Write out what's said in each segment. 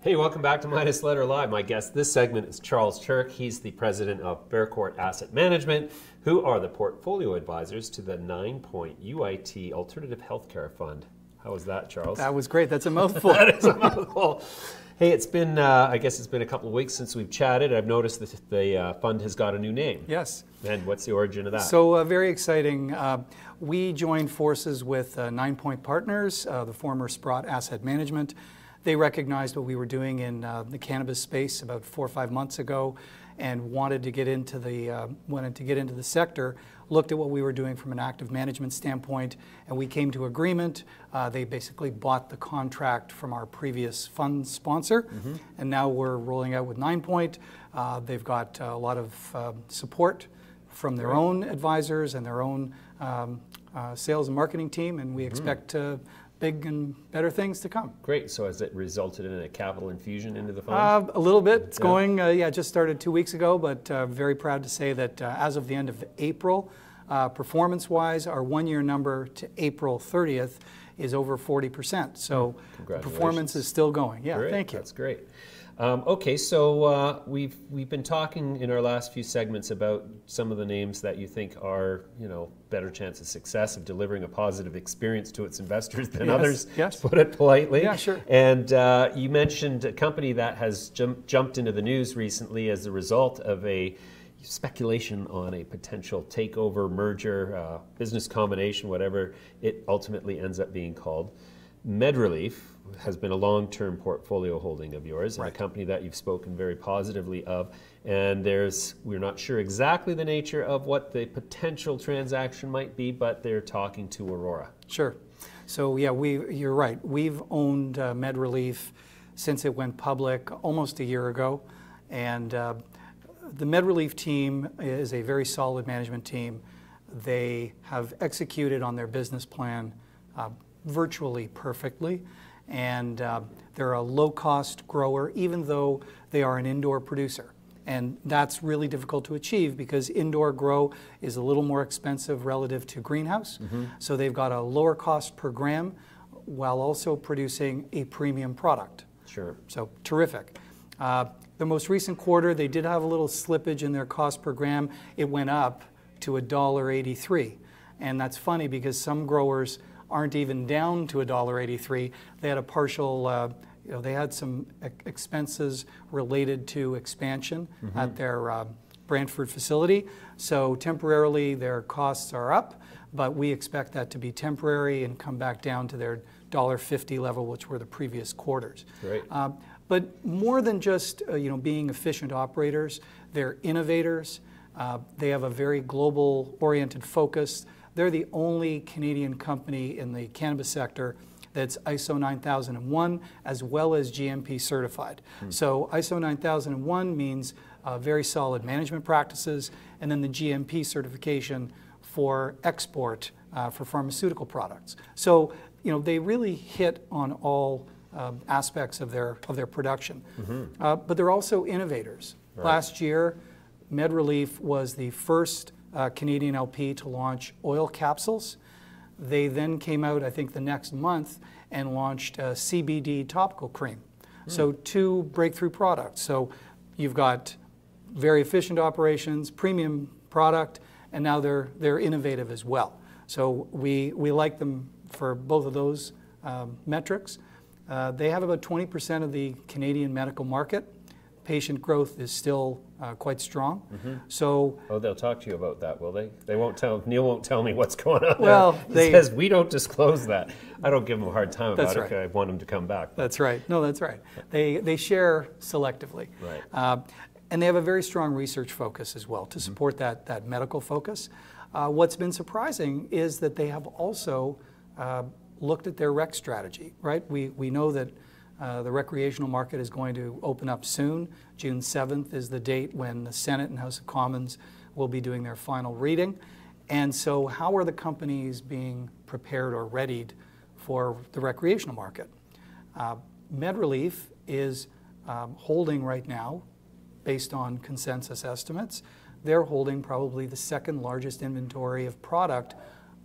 Hey, welcome back to Midas Letter Live. My guest this segment is Charles Taerk. He's the president of Faircourt Asset Management, who are the portfolio advisors to the 9-point UIT Alternative Healthcare Fund. How was that, Charles? That was great. That's a mouthful. That is a mouthful. Hey, it's been, I guess it's been a couple of weeks since we've chatted. I've noticed that the fund has got a new name. Yes. And what's the origin of that? So very exciting. We joined forces with 9-Point Partners, the former Sprott Asset Management. They recognized what we were doing in the cannabis space about 4 or 5 months ago, and wanted to get into the sector. Looked at what we were doing from an active management standpoint, and we came to agreement. They basically bought the contract from our previous fund sponsor, and now we're rolling out with 9-Point. They've got a lot of support from their own advisors and their own sales and marketing team, and we expect big and better things to come. Great. So has it resulted in a capital infusion into the fund? A little bit. It's going, just started 2 weeks ago, but very proud to say that as of the end of April, performance-wise, our one-year number to April 30th is over 40%. So performance is still going. Yeah, great. Thank you. That's great. Okay, so we've been talking in our last few segments about some of the names that you think are, better chance of success of delivering a positive experience to its investors than others, to put it politely. Yeah, sure. And you mentioned a company that has jumped into the news recently as a result of a speculation on a potential takeover, merger, business combination, whatever it ultimately ends up being called. MedReleaf has been a long-term portfolio holding of yours, and a company that you've spoken very positively of. And we're not sure exactly the nature of what the potential transaction might be, but they're talking to Aurora. Sure. So yeah, you're right. We've owned MedReleaf since it went public almost a year ago, and the MedReleaf team is a very solid management team. They have executed on their business plan virtually perfectly, and they're a low-cost grower, even though they are an indoor producer. And that's really difficult to achieve because indoor grow is a little more expensive relative to greenhouse. So they've got a lower cost per gram while also producing a premium product. Sure. So terrific. The most recent quarter, they did have a little slippage in their cost per gram. It went up to $1.83. And that's funny because some growers aren't even down to $1.83. They had a partial, they had some expenses related to expansion at their Brantford facility. So temporarily their costs are up, but we expect that to be temporary and come back down to their $1.50 level, which were the previous quarters. Great. But more than just being efficient operators, they're innovators. They have a very global-oriented focus. They're the only Canadian company in the cannabis sector that's ISO 9001 as well as GMP certified. So ISO 9001 means very solid management practices, and then the GMP certification for export for pharmaceutical products. So they really hit on all aspects of their production. But they're also innovators. Right. Last year, MedReleaf was the first Canadian LP to launch oil capsules. They then came out, I think, the next month and launched a CBD topical cream. So 2 breakthrough products. So you've got very efficient operations, premium product, and now they're innovative as well. So we like them for both of those metrics. They have about 20% of the Canadian medical market. Patient growth is still quite strong. So they'll talk to you about that, will they? They won't tell. Neil won't tell me what's going on. Well, he says we don't disclose that. I don't give them a hard time about it. I want them to come back. That's right. No, that's right. They share selectively. Right. And they have a very strong research focus as well to support that medical focus. What's been surprising is that they have also looked at their rec strategy. Right. We know that the recreational market is going to open up soon. June 7th is the date when the Senate and House of Commons will be doing their final reading. And so how are the companies being prepared or readied for the recreational market? MedReleaf is holding right now, based on consensus estimates, they're holding probably the second largest inventory of product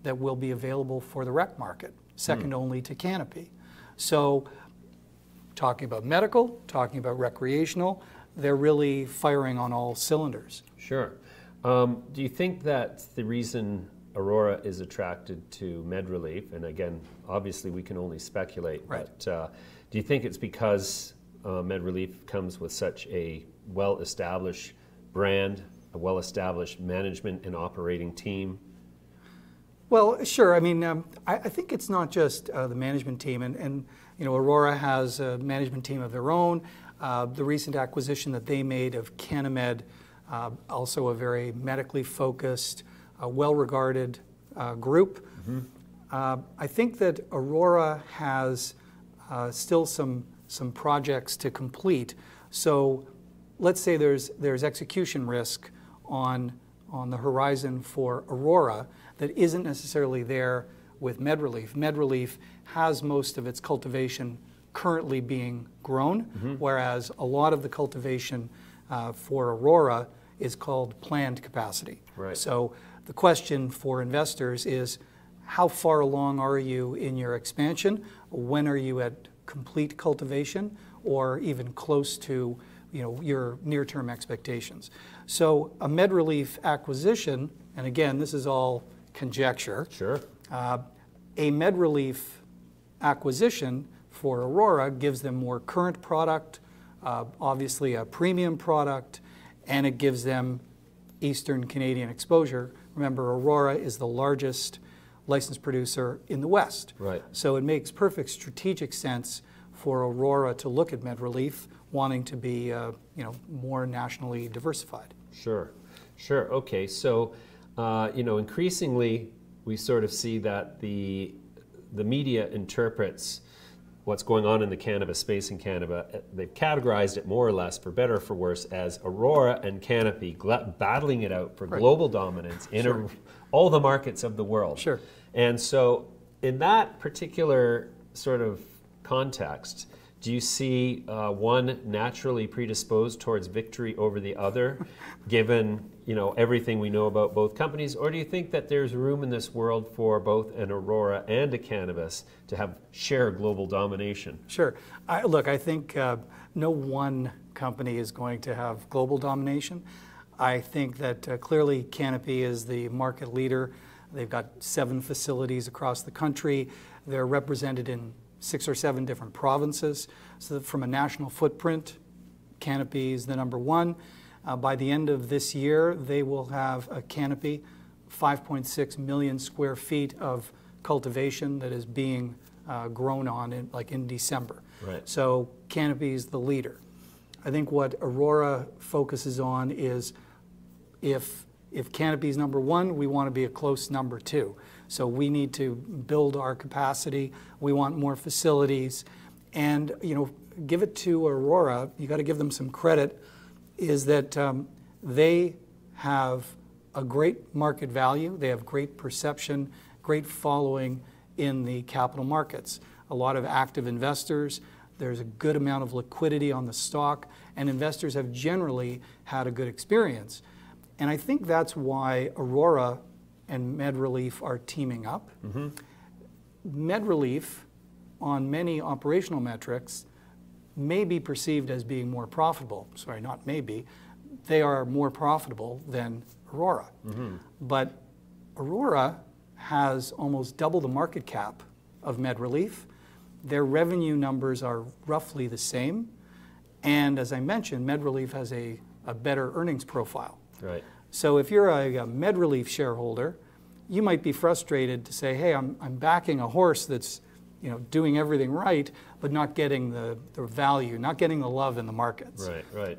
that will be available for the rec market, second only to Canopy. So talking about medical, talking about recreational. They're really firing on all cylinders. Sure. Do you think that the reason Aurora is attracted to MedReleaf, and again, obviously we can only speculate, right. but do you think it's because MedReleaf comes with such a well-established brand, a well-established management and operating team? Well, sure. I mean, I think it's not just the management team, and you know, Aurora has a management team of their own. The recent acquisition that they made of Canomed, also a very medically focused, well-regarded group. Mm-hmm. I think that Aurora has still some projects to complete. So let's say there's execution risk on the horizon for Aurora that isn't necessarily there with MedReleaf. MedReleaf has most of its cultivation currently being grown, mm-hmm. whereas a lot of the cultivation for Aurora is called planned capacity. Right. So the question for investors is, how far along are you in your expansion? When are you at complete cultivation, or even close to, you know, your near-term expectations? So a MedReleaf acquisition, and again, this is all conjecture. Sure. A MedReleaf acquisition for Aurora gives them more current product, obviously a premium product, and it gives them Eastern Canadian exposure. Remember, Aurora is the largest licensed producer in the West. Right. So it makes perfect strategic sense for Aurora to look at MedReleaf, wanting to be you know, more nationally diversified. Sure, sure. Okay, so you know, increasingly we sort of see that the media interprets what's going on in the cannabis space in Canada. They've categorized it more or less, for better or for worse, as Aurora and Canopy battling it out for right. global dominance in sure. all the markets of the world. Sure. And so in that particular sort of context, do you see one naturally predisposed towards victory over the other, given, you know, everything we know about both companies, or do you think that there's room in this world for both an Aurora and a cannabis to have share global domination? Sure. Look, I think no one company is going to have global domination. I think that clearly Canopy is the market leader. They've got 7 facilities across the country. They're represented in 6 or 7 different provinces. So that from a national footprint, Canopy is the #1. By the end of this year, they will have a canopy, 5.6 million square feet of cultivation that is being grown on in December. Right. So Canopy is the leader. I think what Aurora focuses on is if Canopy is #1, we want to be a close #2. So we need to build our capacity. We want more facilities, and you know, give it to Aurora. You got to give them some credit. Is that they have a great market value. They have great perception, great following in the capital markets. A lot of active investors. There's a good amount of liquidity on the stock, and investors have generally had a good experience. And I think that's why Aurora and MedReleaf are teaming up. Mm-hmm. MedReleaf, on many operational metrics, may be perceived as being more profitable. Sorry, not maybe. They are more profitable than Aurora. Mm-hmm. But Aurora has almost double the market cap of MedReleaf. Their revenue numbers are roughly the same. And as I mentioned, MedReleaf has a better earnings profile. Right. So if you're a MedReleaf shareholder, you might be frustrated to say, hey, I'm backing a horse that's, you know, doing everything right, but not getting the value, not getting the love in the markets. Right, right.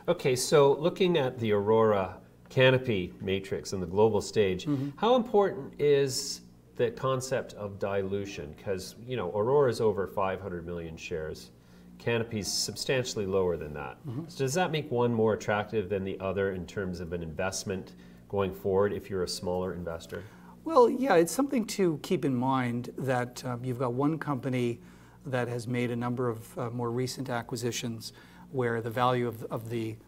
Okay, so looking at the Aurora Canopy matrix on the global stage, mm-hmm. how important is the concept of dilution? Because, you know, Aurora is over 500 million shares. Canopy's substantially lower than that. Mm-hmm. So does that make one more attractive than the other in terms of an investment going forward if you're a smaller investor? Well, yeah, it's something to keep in mind that you've got one company that has made a number of more recent acquisitions where the value of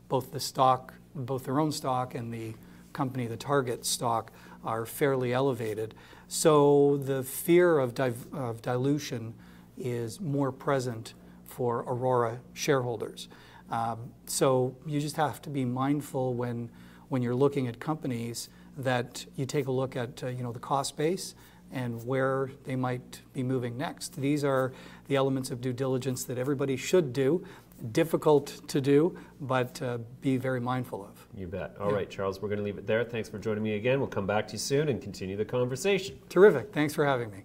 both the stock, both their own stock and the company, the target stock, are fairly elevated. So the fear of dilution is more present for Aurora shareholders. So you just have to be mindful when you're looking at companies that you take a look at the cost base and where they might be moving next. These are the elements of due diligence that everybody should do. Difficult to do, but be very mindful of. You bet. All right, Charles, we're going to leave it there. Thanks for joining me again. We'll come back to you soon and continue the conversation. Terrific. Thanks for having me.